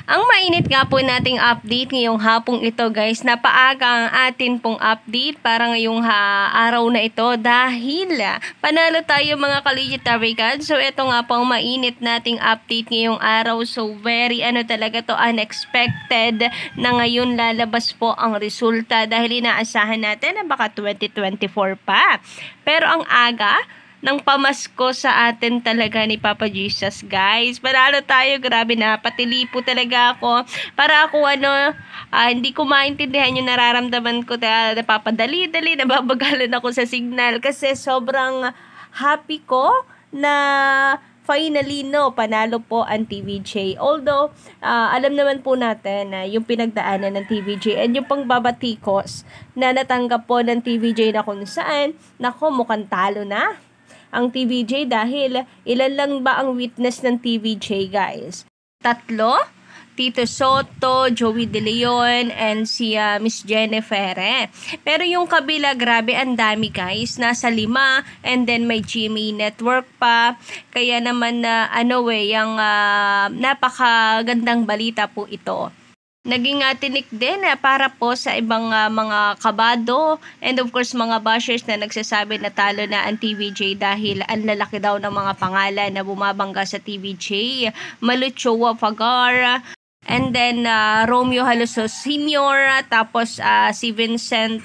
Ang mainit nga po nating update ngayong hapong ito guys, napaaga ang atin pong update para ngayong araw na ito dahil panalo tayo mga ka-legit Tarigad. So ito nga po ang mainit nating update ngayong araw. So very talaga to unexpected na ngayon lalabas po ang resulta dahil inaasahan natin na baka 2024 pa. Pero ang aga ng pamasko sa atin talaga ni Papa Jesus, guys. Panalo tayo, grabe na. Patilipo talaga ako. Para ako hindi ko maintindihan yung nararamdaman ko. Napapadali-dali, nababagalan ako sa signal. Kasi sobrang happy ko na finally, panalo po ang TVJ. Although, alam naman po natin na yung pinagdaanan ng TVJ and yung pangbabatikos na natanggap po ng TVJ na kung saan, mukhang talo na ang TVJ dahil ilan lang ba ang witness ng TVJ, guys? 3? Tito Soto, Joey De Leon, and si Miss Jennifer. Pero yung kabila, grabe, ang dami guys. Nasa 5, and then may GMA Network pa. Kaya naman yung napakagandang balita po ito. Naging tinik din para po sa ibang mga kabado and of course mga bashers na nagsasabi na talo na ang TVJ dahil ang lalaki daw ng mga pangalan na bumabangga sa TVJ. Maluchowa Fagar, and then Romeo Haluso Sr., tapos si Vincent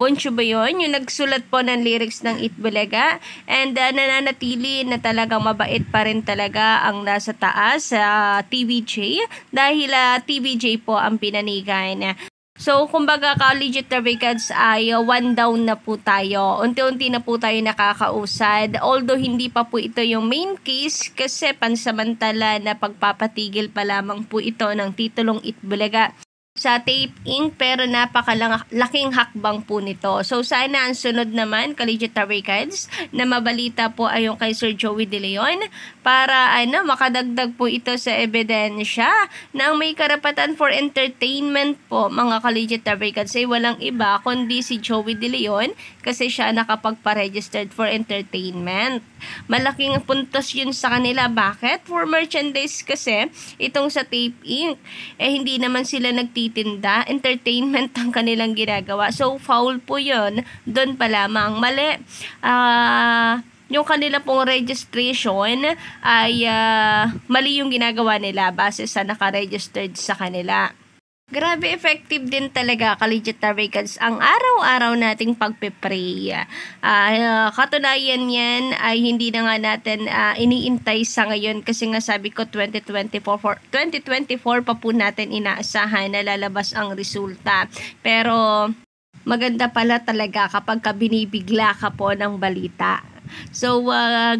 Poncho ba yun? Yung nagsulat po ng lyrics ng Itbulaga. And nananatili na talagang mabait pa rin talaga ang nasa taas sa TVJ dahil TVJ po ang pinanigan. So, kumbaga ka-legit Tarigads ay 1 down na po tayo. Unti-unti na po tayo nakakausad. Although hindi pa po ito yung main case kasi pansamantala na pagpapatigil pa lamang po ito ng titulong Itbulaga sa Tape Inc. Pero napakalaking hakbang po nito. So sana ang sunod naman, ka-legit Tarigads, na mabalita po ay yung kay Sir Joey De Leon para makadagdag po ito sa ebidensya na ang may karapatan for entertainment po mga ka-legit Tarigads ay walang iba kundi si Joey De Leon kasi siya nakapagpa-registered for entertainment. Malaking puntos yun sa kanila. Bakit? For merchandise kasi itong sa Tape Inc. Hindi naman sila nagtitinda, entertainment ang kanilang ginagawa. So, foul po yun. Doon pa lamang. Mali. Yung kanila pong registration ay mali yung ginagawa nila base sa naka-registered sa kanila. Grabe effective din talaga, ka-legit Tarigads, ang araw-araw nating pagpe-pray. Katunayan yan ay hindi na nga natin iniintay sa ngayon kasi nga sabi ko 2024 pa po natin inaasahan na lalabas ang resulta. Pero maganda pala talaga kapag binibigla ka po ng balita. So,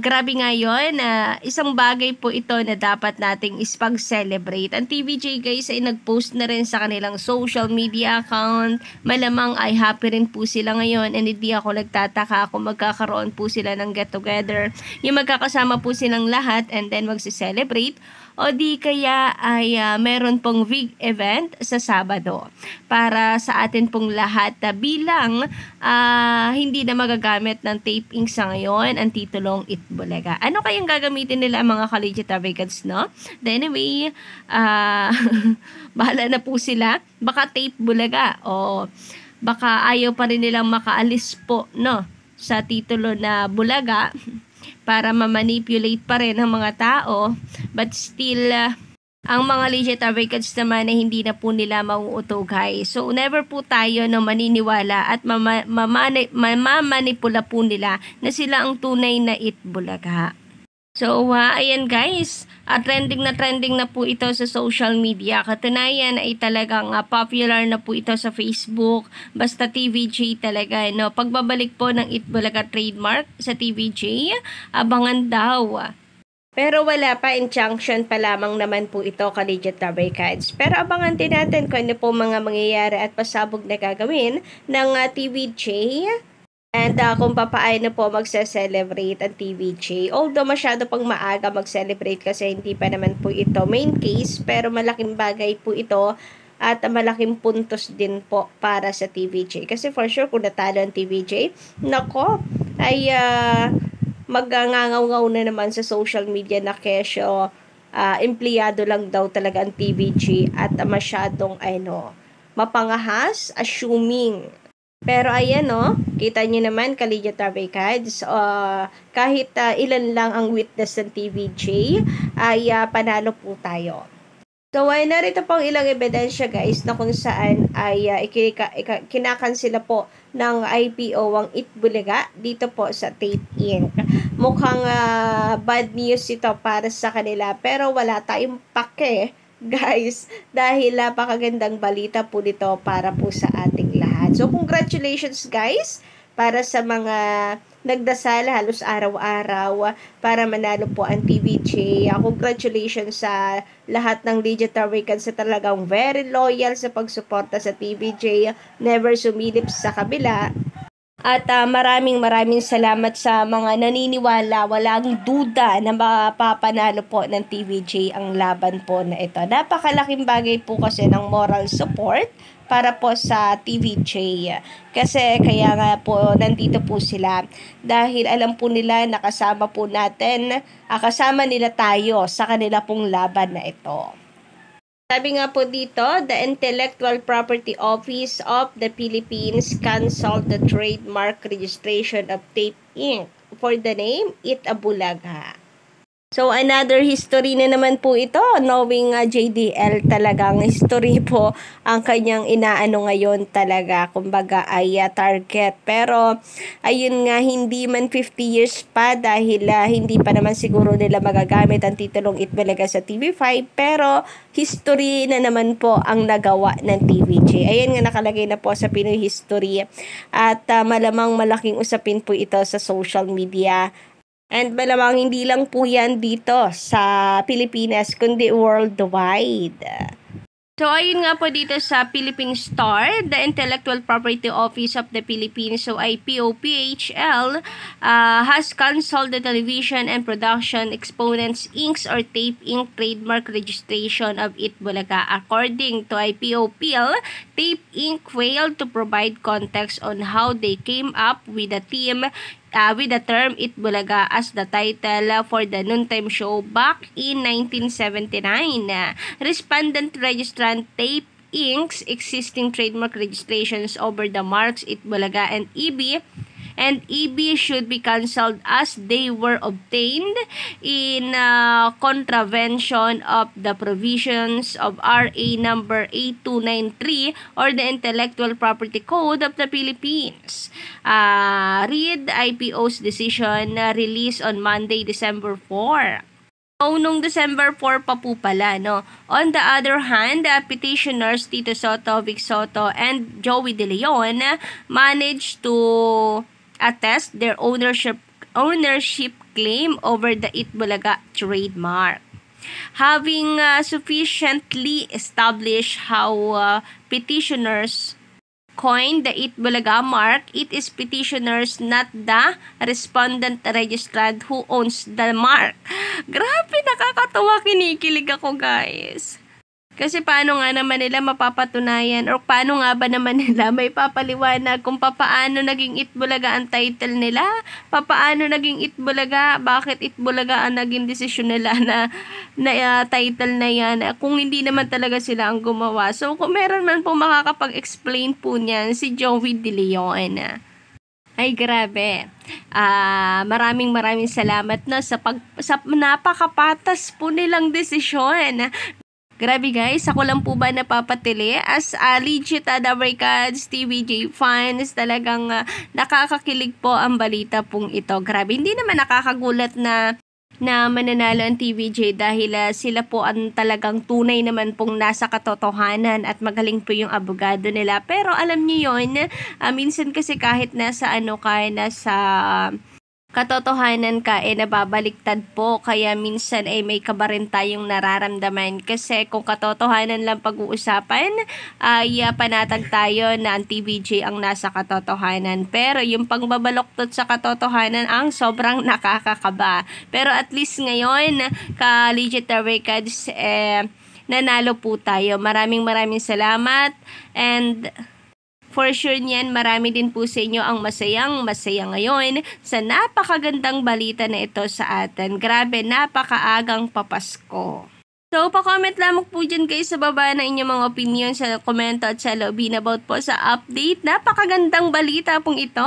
grabe nga yun. Isang bagay po ito na dapat nating ispag-celebrate. Ang TVJ guys ay nag-post na rin sa kanilang social media account. Malamang ay happy rin po sila ngayon and hindi ako nagtataka kung magkakaroon po sila ng get-together. Yung magkakasama po silang lahat and then magsi-celebrate o di kaya ay meron pong big event sa Sabado para sa atin pong lahat bilang hindi na magagamit ng Tape Inc. sa ngayon ang titulong Itbulaga. Ano kayang gagamitin nila mga ka-legit Tarigads, no? Anyway, bahala na po sila. Baka Tape Bulaga o baka ayaw pa rin nilang makaalis po, no, sa titulo na Bulaga para ma-manipulate pa rin ang mga tao, but still ang mga legit Tarigads naman na hindi na po nila mauuto guys. So never po tayo maniniwala at mamamanipula po nila na sila ang tunay na Itbulaga. So, ayan guys, trending na po ito sa social media. Katunayan ay talagang popular na po ito sa Facebook. Basta TVJ talaga, no? Pagbabalik po ng Itbulaga trademark sa TVJ, abangan daw. Pero wala pa, injunction pa lamang naman po ito, ka-legit Tarigads. Pero abangan din natin kung ano po mga mangyayari at pasabog na gagawin ng TVJ. And kung papaano po magse-celebrate ang TVJ. Although masyado pang maaga mag-celebrate kasi hindi pa naman po ito main case. Pero malaking bagay po ito at malaking puntos din po para sa TVJ. Kasi for sure kung natalo ang TVJ, ay magngangaw-ngaw na naman sa social media na kesyo empleyado lang daw talaga ang TVG at masyadong mapangahas, assuming. Pero ayan kita nyo naman Kalidyo Tabaykads, kahit ilan lang ang witness ng TVJ ay panalo po tayo. So, narito pong ilang ebidensya guys na kung saan ay kinakansela po ng IPO ang Itbulaga dito po sa Tape Inc. Mukhang bad news ito para sa kanila pero wala tayong pake guys dahil napakagandang balita po dito para po sa ating lahat. So, congratulations guys para sa mga nagdasal halos araw-araw para manalo po ang TVJ. Congratulations sa lahat ng digital weekends sa talagang very loyal sa pagsuporta sa TVJ, never sumilip sa kabila. At maraming salamat sa mga naniniwala, walang duda na mapapanalo po ng TVJ ang laban po na ito. Napakalaking bagay po kasi ng moral support para po sa TVJ. Kasi kaya nga po nandito po sila dahil alam po nila nakasama po natin, kasama nila tayo sa kanila pong laban na ito. Sabi nga po dito, the Intellectual Property Office of the Philippines canceled the trademark registration of Tape Inc. for the name Itbulaga. So, another history na naman po ito, knowing JDL talagang history po ang kanyang inaano ngayon talaga, kumbaga ay target. Pero, ayun nga, hindi man 50 years pa dahil hindi pa naman siguro nila magagamit ang titulong Itbulaga sa TV5, pero history na naman po ang nagawa ng TVJ. Ayan nga nakalagay na po sa Pinoy History at malamang malaking usapin po ito sa social media. And malamang hindi lang po yan dito sa Pilipinas, kundi worldwide. So, ayun nga po dito sa Philippine Star, the Intellectual Property Office of the Philippines, so IPOPHL, has canceled the Television and Production Exponents Inc. or Tape Inc. trademark registration of Itbulaga. According to IPOPL, Tape Inc. failed to provide context on how they came up with the term Itbulaga as the title for the noontime show back in 1979. Respondent registrant Tape Inc.'s existing trademark registrations over the marks Itbulaga and EB should be cancelled as they were obtained in contravention of the provisions of RA number 8293 or the Intellectual Property Code of the Philippines. Read IPO's decision released on Monday, December 4. Noong December 4 pa po pala, no? On the other hand, petitioners Tito Soto, Vic Soto, and Joey De Leon managed to attest their ownership claim over the Itbulaga trademark. Having sufficiently established how petitioners coined the Itbulaga mark, it is petitioners, not the respondent registrant, who owns the mark. Grabe, nakakatawa, kinikilig ako guys. Kasi paano nga naman nila mapapatunayan or paano nga ba naman nila may papaliwanag kung papaano naging Itbulaga ang title nila? Papaano naging Itbulaga? Bakit Itbulaga ang naging desisyon nila na title na yan? Kung hindi naman talaga sila ang gumawa. So, kung meron man po makakapag-explain po niyan, si Joey De Leon. Ay, grabe. Maraming salamat na sa napakapatas po nilang desisyon. Grabe guys, ako lang po ba napapatili? As legit Dabarkads TVJ fans, talagang nakakakilig po ang balita pong ito. Grabe, hindi naman nakakagulat na mananalo ang TVJ dahil sila po ang talagang tunay naman pong nasa katotohanan at magaling po yung abogado nila. Pero alam niyo yun, minsan kasi kahit nasa nasa katotohanan ka nababaliktad po, kaya minsan may kaba rin tayong nararamdaman kasi kung katotohanan lang pag-uusapan ay panatag tayo na ang TVJ ang nasa katotohanan, pero yung pangbabaloktot sa katotohanan ang sobrang nakakakaba. Pero at least ngayon ka-legit Tabaykads nanalo po tayo. Maraming salamat and For sure niyan, marami din po sa inyo ang masaya ngayon sa napakagandang balita na ito sa atin. Grabe, napakaagang papasko. So, pa-comment lamang po dyan guys sa baba na inyong mga opinion sa komento at sa loobin about po sa update. Napakagandang balita pong ito.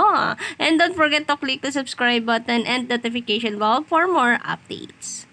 And don't forget to click the subscribe button and notification bell for more updates.